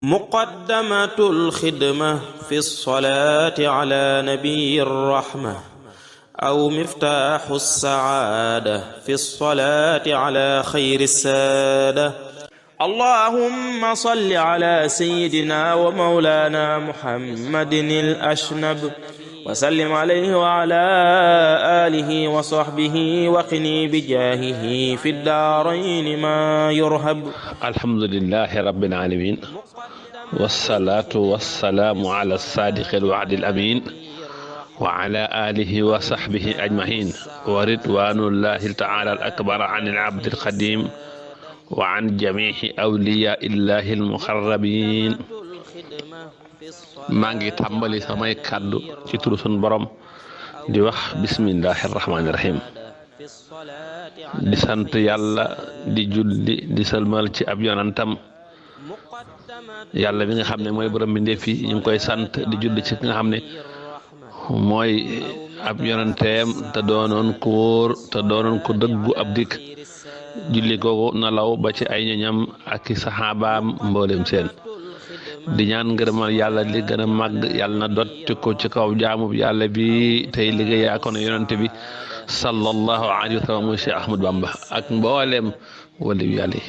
مقدمة الخدمة في الصلاة على نبي الرحمة أو مفتاح السعادة في الصلاة على خير السادة. اللهم صل على سيدنا ومولانا محمد الأشنب وسلم عليه وعلى آله وصحبه وقني بجاهه في الدارين ما يرهب. الحمد لله رب العالمين والصلاة والسلام على الصادق الوعد الأمين وعلى آله وصحبه أجمعين ورضوان الله تعالى الأكبر عن العبد القديم وعن جميع أولياء الله المقربين. maa ngi tàmbali samay kàddu ci turu sunu borom di wax bismillahi rahmaani rahim di sant yàlla di julli di salmal ci ab yonantam yàlla bi nga xam ne mooy borom bi ndefi ñu ngi koy sant di julli ci ki nga xam ne mooy ab yonanteem te doonoon ko wóor te doonoon ko dëggu ab dikk julli googu na law ba ci ay ñoñam ak i saxaabaam mboolem seen di ñaan ngërëmal yàlla li gën a màgg yàlla na dotti ko ci kaw jaamub yàlla bi tey liggéeyaa ko ne yonante bi sallallahu alayhi wa sallam muy Cheikh Ahmad Bamba ak mboolem waliyu yàlla yi.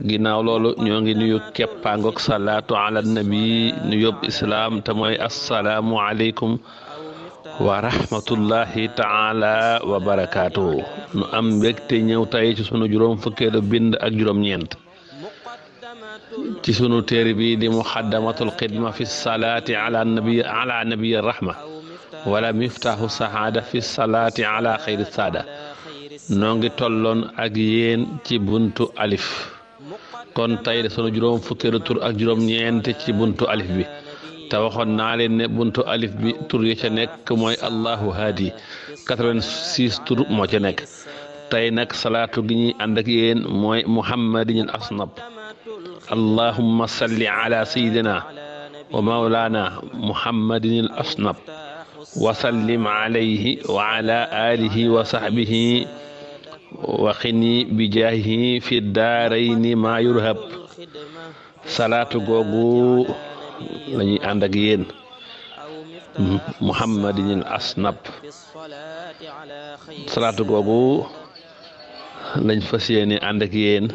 ginnaaw loolu ñoo ngi nuyu keppaangoog salaatu ala nabi nu yóbbu islaam te mooy assalaamu aleykum wa rahmatullahi taala wa barakaatuhu. nu am mbégte ñëw tey ci sunu juróom fukkeelu bind ak juróom-ñeent ci sunu téere bi di muxaddamatul xidma fi salaati ala nabi rahma wala miftaaxu saxaada fi salaati ala xayri saada. noo ngi tolloon ak yéen ci buntu alif kon tey de sunu juróom fukkeelu tur ak juróom-ñeent ci buntu alif bi te waxoon naa leen ne buntu alif bi tur yi ca nekk mooy allahu haadi 86 tur moo ca nekk. tey nag salaatu gi ñuy ànd ak yéen mooy muhammadin al asnab allahumma salli ala sayidina wa mawlana muhammadin al asnab wa sallim alayhi wa ala alihi wa sahbihi wa xini bi jaahihi fi daarayni ma yurhab. salaatu googu lañuy ànd ak yéen muhammadin al asnab salaatu googu lañ fas yéene ànd ak yéen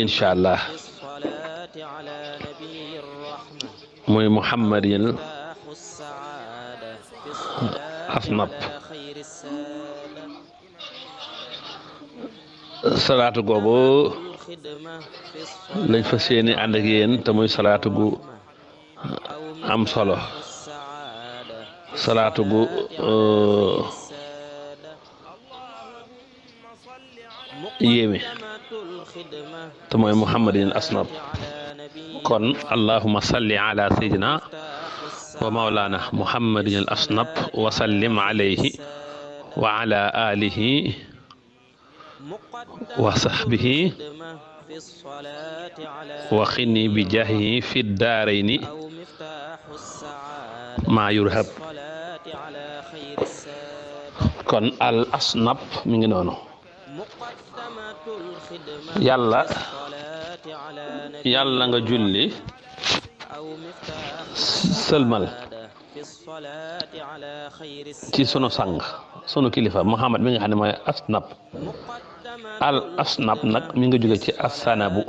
incha allah muy muhammadin asnab. salaatu googu lañ fas yéene ànd ak yéen te muy salaatu gu am solo salaatu gu yéeme te mooy muhammadin asnab. kon allahumma salli ala sayyidina wa mawlana muhammadin al asnab wa sallim alayhi wa ala alihi wa sahbihi wa xini bi jaahihi fi daarayni ma yurhab. kon al asnab mi ngi noonu. yàlla nga julli sëlmal ci sunu sang sunu kilifa muhammad mi nga xam ne mooy asnab. al asnab nag mi nga jóge ci asanabu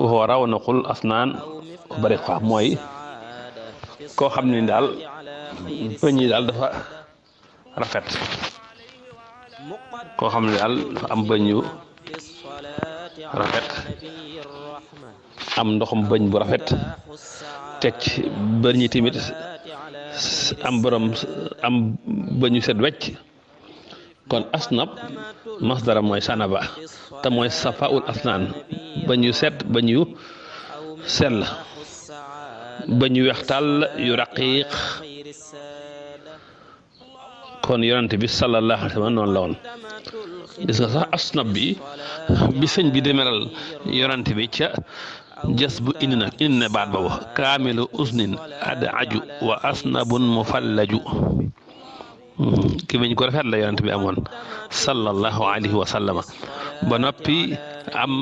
wa rawnaqul asnaan bari fa mooy koo xam ne daal bëñ yi daal dafa rafet koo xam ne daal dafa am bëñ yu rafet am ndoxum bëñ bu rafet teg ci bëñ yi tamit am borom am bëñ yu set wecc. kon asnab masdara mooy sanaba te mooy safaul asnaan bëñ yu set bëñ yu sell bëñ yu wextal yu raqiq. kon yonent bi sallallahu alayhi wa sallam noonu la woon. gis nga sax asnab bi sëñ bi demeral yonent bi ca jas bu indi na baat boobu kaamilu usnin ad aju wa asnabun mufallaju ki bañ ko rafet la yonent bi amoon sallallahu alayhi wa sallama ba noppi am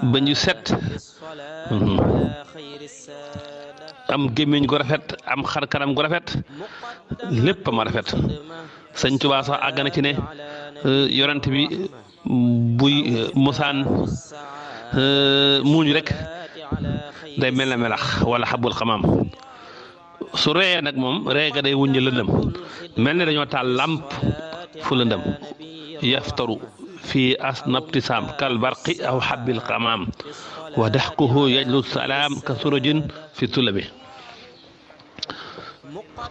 bëñ yu set am gémmiñ gu rafet am xar kanam gu rafet lépp ma rafet sëñ Tuubaa sax àgg na ci ne yonent bi buy musaan muuñ rek day mel na melax wala xabul xamaam su reyee nag moom rey ga day wuññi lëndëm mel ne dañoo taal làmp fu lëndëm yaftaru fii asnabtisaam kal barqi aw xabbil xamaam wa daxkuhu yajlu salaam ka surujin fi tulami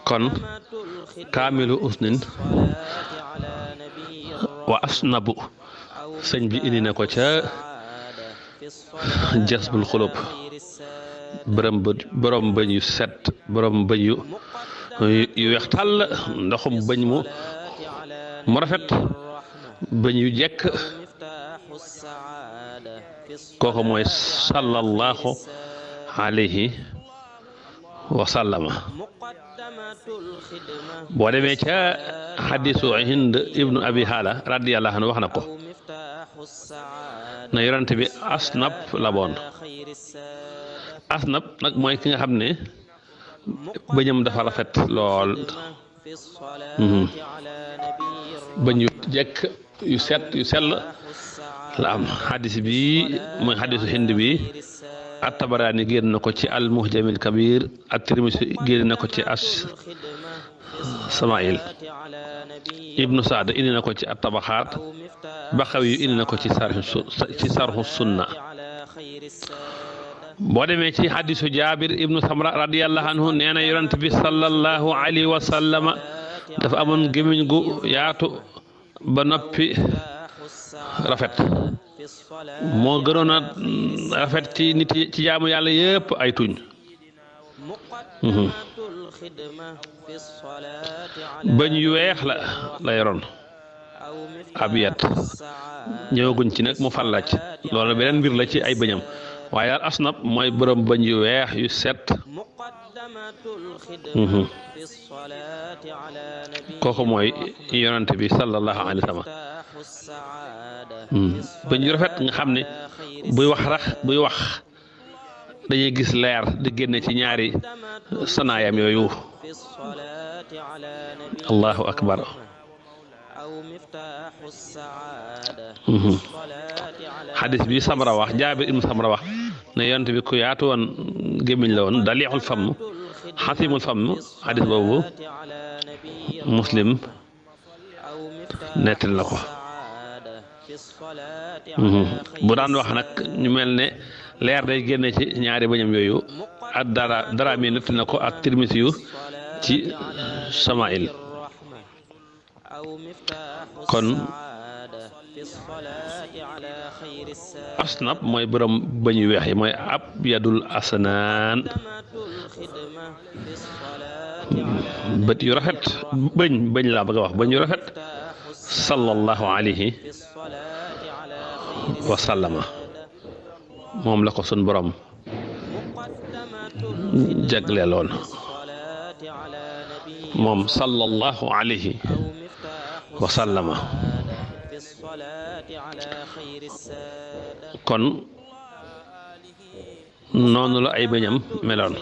kon kaamilu usnin wa asnabu sëñ bi indi na ko ca jasbul xulub borom bëñ yu set borom bëñ yu weex tàll ndoxum bëñ mu rafet bëñ yu jekk kooku mooy sallallahu alayhi wa sallama boo demee ca xadisu Hind ibnu abi haala radiyallahu anhu wax na ko na yonent bi asnab la boon asnab nag mooy ki nga xam ne bëñam dafa rafet lool bëñ yu jekk yu set yu sell la am xadis bi mooy xadisu Hind bi at-Tabaraani génn na ko ci al-Muhjamil Kabir at-Tirmisi génn na ko ci as-Samaa'il Ibnu Saad indi na ko ci at-Tabaxaat Baxawi indi na ko ci sarxu sunna boo demee ci xadisu Jaabir ibnu Samra radiyallahu anhu nee na yonent bi sallallahu alayhi wa sallama dafa amoon gémmiñ gu yaatu ba noppi rafet moo gënoon a rafet ci nit yi ci jaamu yàlla yépp ay tuñ bëñ yu weex la yoroon abiyat ñëwaguñ ci nag mu fallac loolu beneen mbir la ci ay bëñam waaye daal asnab mooy borom bëñ yu weex yu set kooku mooy yonante bi sallallahu alayhi wa sallam bëñ yu rafet nga xam ne buy wax dañuy gis leer di génne ci ñaari sanaayam yooyu allahu akbar xadis bi Samra wax Jaabir ibnu Samra wax ne yonent bi ku yaatu woon gémmiñ la woon daliixul famm xasimul famm xadis boobu Muslim nettali na ko bu daan wax nag ñu mel ne leer day génne ci ñaari bëñam yooyu ak dara mi nettali na ko ak Tirmisi yu ci Samaa'il kon asnab mooy borom bëñ yu weex yi mooy ab yadul asnaan bët yu rafet bëñ laa bëgg a wax bëñ yu rafet sallallahu alayhi wa sallama moom la ko sun borom jagleeloon moom sallallahu alayhi wa sallama kon noonu la ay bëñam meloon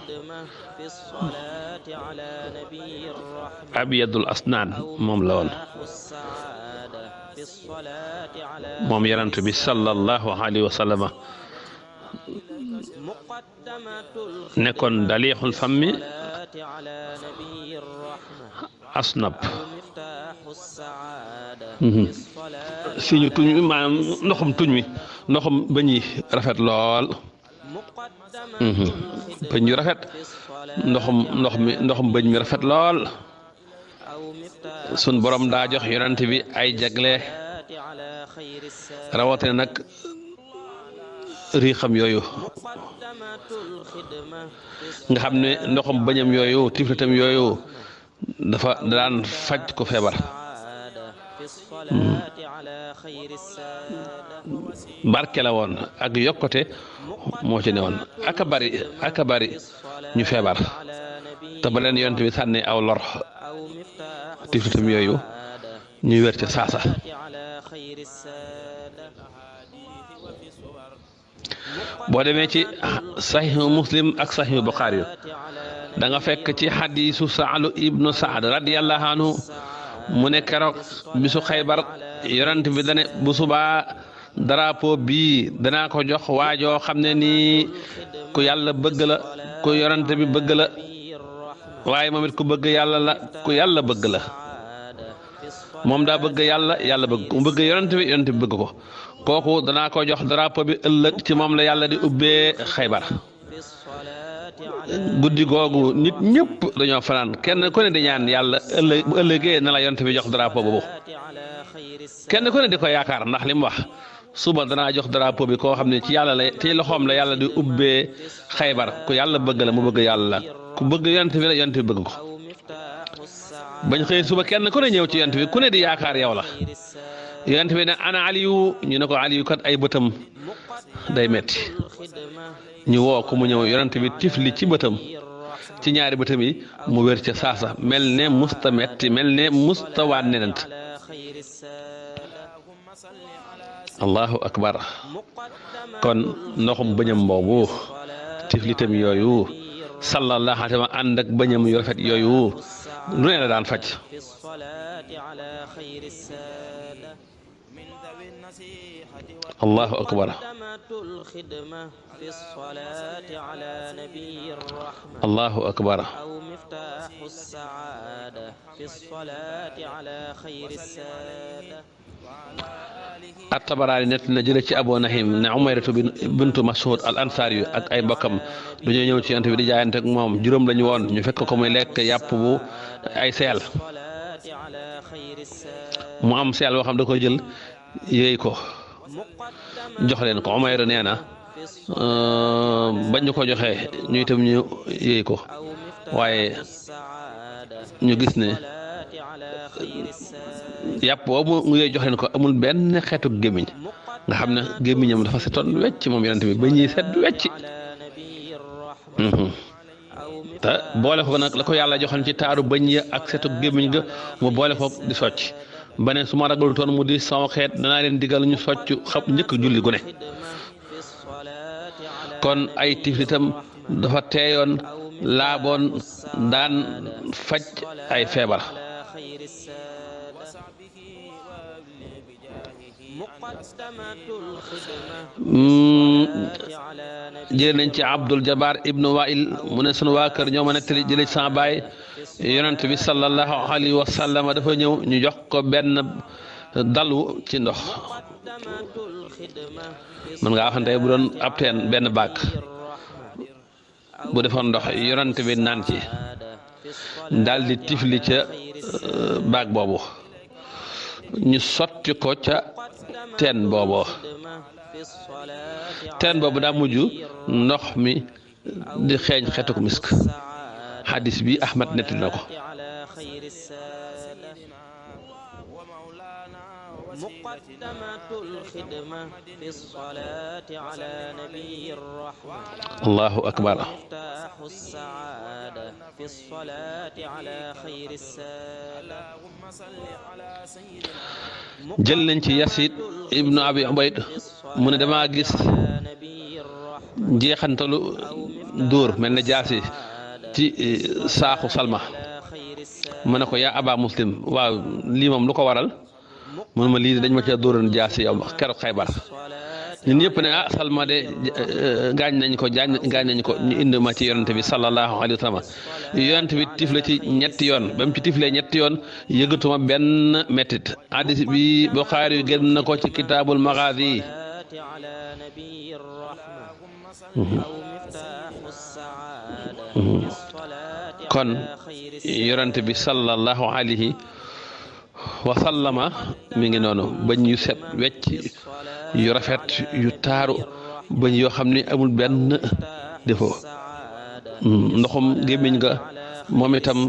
abiyadul asnaan moom la woon moom yonent bi sallallahu alayhi wa sallama nekkoon daliixul fammi asnab fi ñu tuñ maanaam ndoxum tuñ mi ndoxum bëñ yi rafet lool bëñ yu rafet ndoxum bëñ mi rafet lool sun borom daa jox yonent bi ay jagle rawatina nag riixam yooyu nga xam ne ndoxum bëñam yooyu tiflitam yooyu dafa daan faj ko feebar barke la woon ak yokkote moo ci ne woon aka bari ñu feebar te ba leen yonent bi sànni aw lor tiflitam yooyu ñuy wér ca saasa boo demee ci saxihu muslim ak saxihu buxaari da nga fekk ci xadiisu Saalu ibnu Saad radiyallahu anhu mu ne keroog bisu Xaybar yonent bi dane bu subaa drapeau bii danaa ko jox waajoo xam ne nii ku yàlla bëgg la ku yonent bi bëgg la waaye moom it ku bëgg yàlla la ku yàlla bëgg la moom daa bëgg yàlla yàlla bëgg mu bëgg yonent bi bëgg ko kooku danaa ko jox drapeau bi ëllëg ci moom la yàlla di ubbee Xaybar guddi googu nit ñëpp dañoo fanaan kenn ku ne di ñaan yàlla bu ëllëgee na la yonent bi jox drapeau boobu kenn ku ne di ko yaakaar ndax li mu wax suba danaa jox drapeau bi koo xam ne ci yàlla la ci loxoom la yàlla di ubbee Xaybar ku yàlla bëgg la mu bëgg yàlla ku bëgg yonent bi la yonent bi bëgg ko bañ xëy suba kenn ku ne ñëw ci yonent bi ku ne di yaakaar yow la yonent bi ne ana Aliyu ñu ne ko Aliyu kat ay bëtam day metti ñu woo ko mu ñëw yonent bi tifli ci bëtam ci ñaari bëtam yi mu wér ca saasa mel ne musta metti mel ne musta waan nenant allahu akbar kon ndoxum bëñam boobu tiflitam yooyu sallallahu alayhi wa sallam ànd ak bëñam yu rafet yooyu lu ne la daan faj allahu akbar allahu akbar at-Tabaraani net na jële ci Abu Nahim ne Umayratu bintu Mas'ud al Ansaari yu ak ay mbokkam dañoo ñëw ci yonent bi di jaayante ak moom juróom lañu woon ñu fekk ko muy lekk yàpp bu ay seel mu am seel boo xam da koy jël yéey ko jox leen ko Umayr nee na bañ ñu ko joxee ñu itam ñu yéey ko waaye ñu gis ne yàpp boobu mu yéey jox leen ko amul benn xeetu gémmiñ nga xam ne gémmiñam dafa setoon wecc moom yonent bi ba ñuy set wecc te boole ko nag la ko yàlla joxoon ci taaru bañ ya ak setu gémmiñ ga mu boole ko di socc ba ne su ma ragalu toon mu di sama xeet danaa leen digal ñu socc xam njëkk julli gu ne kon ay tiflitam dafa teeyoon laaboon daan faj ay feebar jële nañ ci Abdul Jabbar ibnu Wail mu ne sunu waa kër ñoo ma nettali jële ci sama baay yonent bi sallallahu alayhi wa sallam dafa ñëw ñu jox ko benn dalu ci ndox mën ngaa waxante bu doon ab teen benn baag bu defoon ndox yonent bi naan ci daal di tifli ca baag boobu ñu sotti ko ca teen boobu daa mujj ndox mi di xeeñ xetuk misk xadis bi Ahmad nettali na ko allahu akbar jël nañ ci Yasid ibnu Abi Ubayd mu ne dama gis jeexantalu dóor mel ne jaasi ci saaxu Salma mu ne ko yaa Aba Muslim waaw lii moom lu ko waral mun ma lii dañ ma ca dóoroon jaasi yow keroog Xaybar ñun ñëpp ne Salma de gaañ nañ ko ñu indi ma ci yonent bi sallallahu alayhi wa sallam yonent bi tifle ci ñetti yoon ba mu ci tiflee ñetti yoon yëgatuma benn mettit hadis bi Buxaari yu génn na ko ci kitaabul Maghaazi kon yonent bi sallallahu alayhi wa sallama mi ngi noonu bañ yu set wecc yu rafet yu taaru bañ yoo xam ne amul benn défaut ndoxum gémmiñ ga moom itam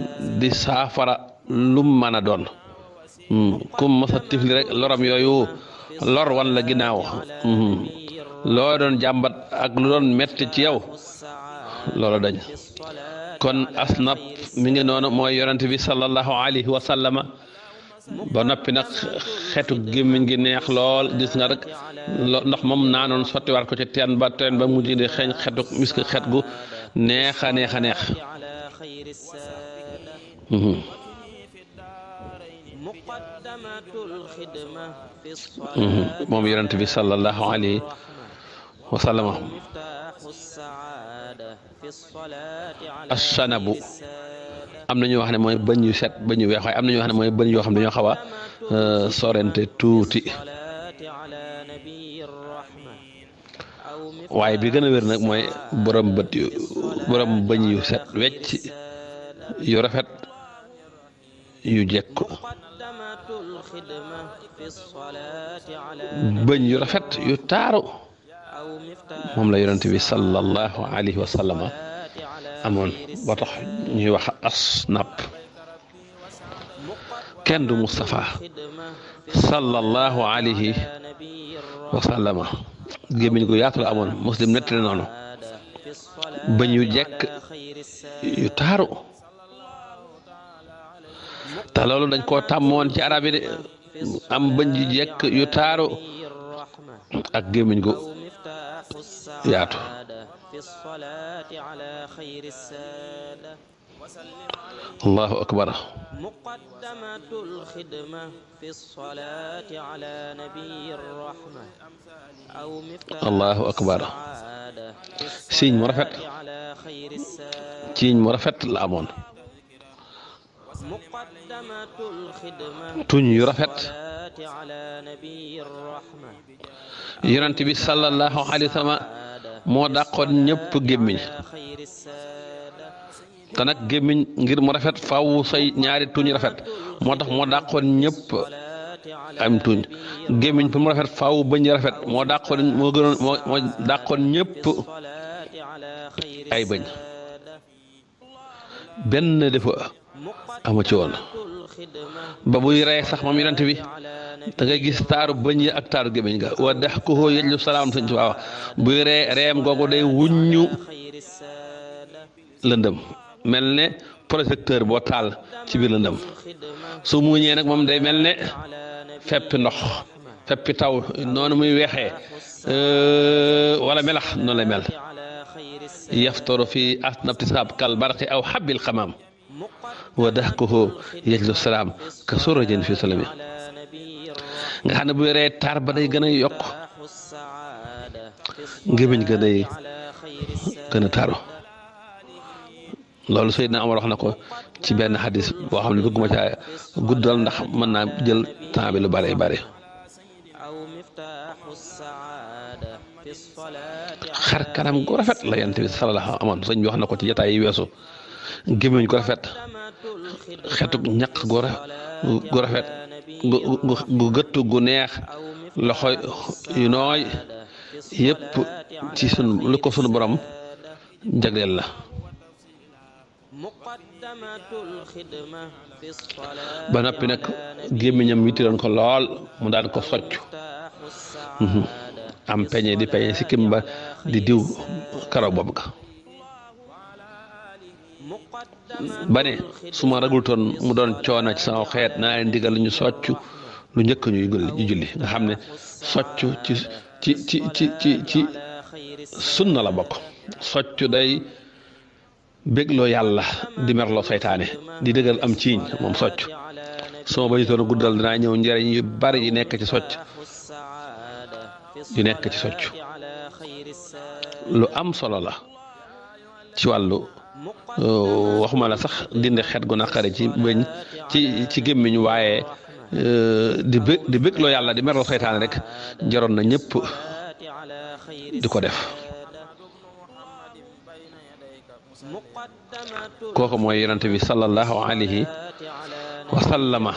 di saafara lum mën a doon kum masa tifli rek loram yooyu lor wan la ginnaaw loo doon jàmbat ak lu doon metti ci yow loolu dañ kon asnab mi ngi noonu mooy yonent bi sallallahu alayhi wa sallama ba noppi nag xetu gémmiñ gi neex lool gis nga rek ndox moom naanoon sottiwaat ko ci teen ba mujj di xeeñ xetu misk xet gu neex a neex a neex moom yonent bi sallallahu alayhi wa sallam asanabu am na ñu wax ne mooy bëñ yu set bëñ yu weex waaye am na ñu wax ne mooy bëñ yoo xam ne dañoo xaw a sorente tuuti waaye bi gën a wér nag mooy borom bëñ yu set wecc yu rafet yu jekku bëñ yu rafet yu taaru moom la yonent bi sallallahu alayhi wa sallam amoon ba tax ñuy wax asnab kenn du Moustapha sallallahu alayhi wa sallam gémmiñ gu yaatu la amoon muslim nettali noonu bëñ yu jekk yu taaru te loolu dañ koo tàmmoon ci arab yi de am bëñ yu jekk yu taaru ak gémmiñ gu yaatu allahu akbar allahu akbar siiñ mu rafet la amoon tuñ yu rafet yonent bi sallallahu alayhi wa sallam moo dàqoon ñëpp gémmiñ te nag gémmiñ ngir mu rafet faaw say ñaari tuñ rafet moo tax moo dàqoon ñëpp am tuñ gémmiñ pour mu rafet faaw bëñ rafet moo dàqoon ñëpp ay bëñ benn defa amu ci woon ba buy rey sax moom yonent bi da ngay gis taaru bëñ yi ak taaru gémmiñ ga wa dahkuhu yajlu salaam sëñ Tuubaa buy reem googu day wuññu lëndëm mel ne projecteur boo taal ci biir lëndëm su muuñee nag moom day mel ne feppi ndox feppi taw noonu muy weexee wala melax noonu lay mel yaftaru fi asnab tisaab kal barqi aw xabbil xamaam wa dahkuhu yajlu salaam ka surajin fi salami nga xam ne bu yoree taar ba day gën a yokk gémmiñ ga day gën a taaru loolu Seydina Omar wax na ko ci benn xadis boo xam ne bëgguma caa guddal ndax mën naa jël temps bi lu bare bare xar kanam gu rafet la yonent bi sallallahu amoon sëñ bi wax na ko ci jotaay yi weesu gémmiñ gu rafet xetu ñaq gu rafet gu gëttu gu neex loxo yu nooy yépp ci lu ko sunu borom jagleel la ba noppi nag gémmiñam witiloon ko lool mu daan ko socc am peñe di peñe si kim ba di diw karaw boobu ga ba ne su ma ragul toon mu doon coono ci sama xeet naa leen digal ñu socc lu njëkk ñuy julli nga xam ne socc ci sunna la bokk socc day bégloo yàlla di merloo saytaane di dëggal am ciiñ moom socc su ma bañutoon a guddal dinaa ñëw njëriñ yu bari yu nekk ci socc lu am solo la ci wàllu waxuma la sax dindi xet gu naqare ci bëñ ci gémmiñ waaye di bégloo yàlla di merloo saytaane rek jaroon na ñëpp di ko def kooku mooy yonente bi sallallahu alayhi wa sallama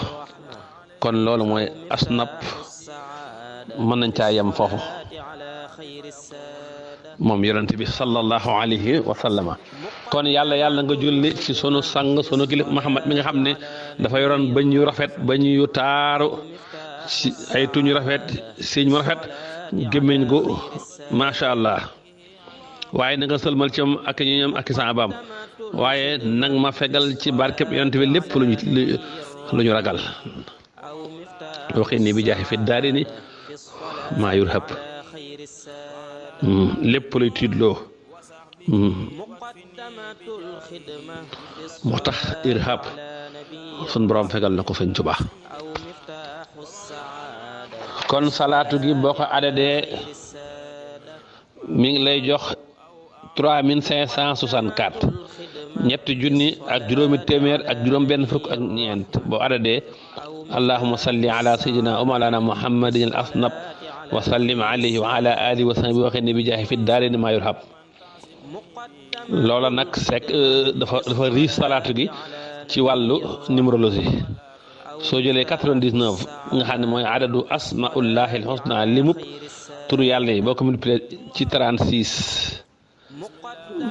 kon loolu mooy asnab mën nañ caa yem foofu moom yonente bi sallallahu alayhi wa sallama kon yàlla nga julli ci sunu sang sunu kilif Muhammad mi nga xam ne dafa yoroon bëñ yu rafet bëñ yu taaru ci ay tuñ yu rafet siiñ mu rafet gémmiñ gu macha allah waaye na nga sëlmal ci moom ak ñu ñoom ak saabaam waaye nag ma fegal ci barkeb yonent bi lépp lu ñu ragal waxini bi jaahi fi daarini maa yurhab lépp luy tiitloo moo tax irhab sun borom fegal na ko Sëñ Tuubaa kon salaatu gi boo ko adadee mi ngi lay jox 3564 ñetti junni ak juróomi téeméer ak juróom benn fukk ak ñeent boo adadee allahumma salli ala sayyidina wa mawlana muhammadin al asnab wa sallim alayhi wa ala alihi wa sahbihi wa xini bi jaahi fi daarini maa yurhab loola nag sekk dafa riis salaatu gi ci wàllu numérologie soo jëlee 99 nga xam ne mooy adadu asmaullahi al husna limub turu yàlla yi boo ko multiplié ci 36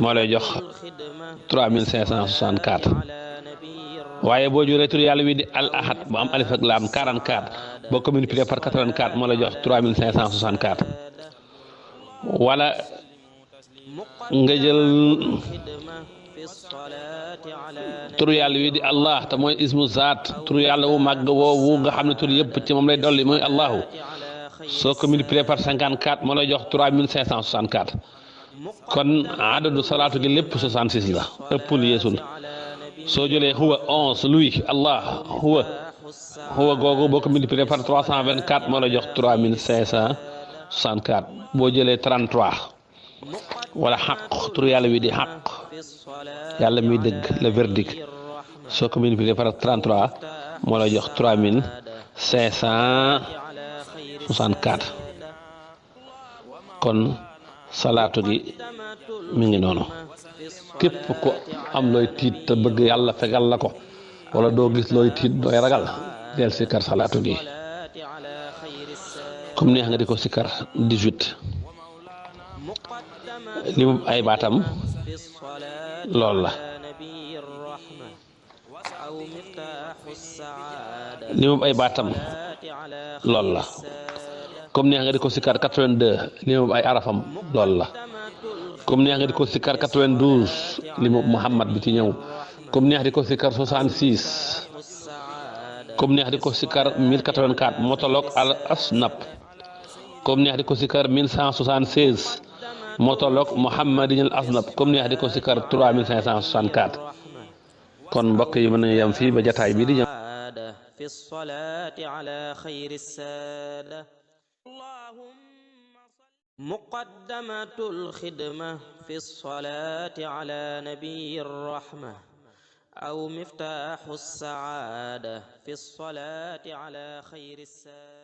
moo lay jox 3564 waaye boo jëlee turu yàlla wi di al ahad bu am alif ak laam 44 boo ko multiplié par 84 moo lay jox 3564 wala nga jël turu yàlla wi di allah te mooy ismu zaat turu yàlla wu màgg woowu nga xam ne tur yëpp ci moom lay dolli mooy allahu soo ko multiplié par 54 moo lay jox 3564 kon adadu salaatu gi lépp 66 la ëppul yeesul soo jëlee huwa 11 luy allah huwa googu boo ko multiplié par 324 moo lay jox 3564 boo jëlee 33 wala xaq tur yàlla wi di xaq yàlla muy dëgg le verdict soo ko multiplié par 33 moo lay jox 3564 kon salaatu gi mi ngi noonu képp ko am looy tiit te bëgg yàlla fegal la ko wala doo gis looy tiit dooy ragal del sikkar salaatu gi comme neex nga di ko sikkar 18 li mu ay baatam loolu la li mu ay baatam loolu la comme neex nga di ko sikkar 82 li mu ay arafam loolu la comme neex nga di ko sikkar 92 li mu Muhammad bi ci ñëw comme neex di ko sikkar 66 comme neex di ko sikkar 1084 motoloog al asnab comme neex di ko sikkar 1176 motoloog Muhammadin al asnab comme neex di ko sikkar 3564 kon mbokk yi mën nañu yem fii ba jataay bi di ñëw في الصلاة على خير السادة مقدمة الخدمة في الصلاة على نبي الرحمة أو مفتاح السعادة في الصلاة على خير السادة